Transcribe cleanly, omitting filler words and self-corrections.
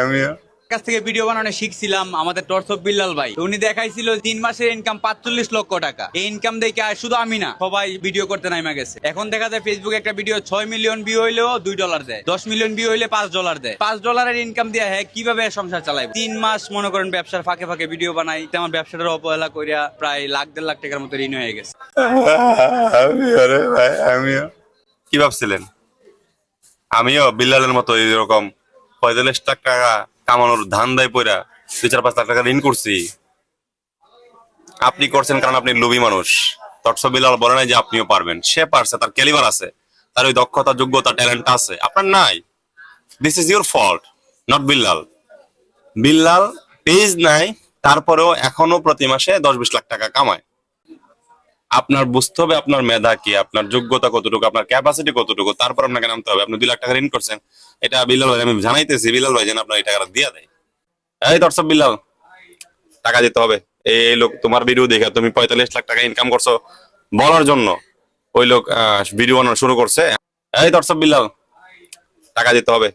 আমিও কাছ থেকে ভিডিও বানানো শিখছিলাম আমাদের টর্চ অফ বিল্লাল ভাই। তো উনি দেখাইছিল 3 মাসের ইনকাম 45 লক্ষ টাকা। এই ইনকাম দেখে আর শুধু আমি না, সবাই ভিডিও করতে নাইমা গেছে। এখন দেখা যায় ফেসবুকে একটা ভিডিও 6 মিলিয়ন ভিউ হইলেও $2 দেয়, 10 মিলিয়ন ভিউ হইলে $5 দেয়। $5 ইনকাম দিয়ে হ্যাঁ কিভাবে সংসার চালায়? 3 মাস মনে করেন ব্যবসার ফাঁকে ফাঁকে ভিডিও বানাই, আমার ব্যবসাটার অবহেলা করিয়া প্রায় লাখ দেড় লাখ টাকার মতো ঋণ হয়ে গেছে। আমিও কি ভাবছিলেন আমিও বিল্লালের মতো এরকম 45 লাখ টাকা কামানোর ধান্দায় পড়া 2-4-5 লাখ টাকা ঋণ করছি? আপনি করছেন কারণ আপনি লোভী মানুষ। তৎস বিল্লাল বলে নাই যে আপনিও পারবেন, সে পারছে, তার ক্যালিবার আছে, তার ওই দক্ষতা যোগ্যতা ট্যালেন্ট আছে, আপনার নাই। This is your fault, not Billal. Billal page নাই, তারপরেও এখনো প্রতি মাসে 10-20 লাখ টাকা কামায়। আপনার বুঝতে হবে আপনার মেধা কি, আপনার যোগ্যতা কতটুকু, আপনার ক্যাপাসিটি কতটুকু, তারপর আপনাকে নামতে হবে। আপনি 2 লাখ টাকা ঋণ করছেন, এটা বিল্লাল ভাই আমি জানাইতেছি, বিল্লাল ভাই যেন আপনার এই টাকাটা দিয়ে দেয়। এই দর্শক বিল্লাল, টাকা দিতে হবে। এই লোক তোমার ভিডিও দেখে তুমি 45 লাখ টাকা ইনকাম করছো বলার জন্য ওই লোক ভিডিও বানানো শুরু করছে। এই দর্শক বিল্লাল, টাকা দিতে হবে।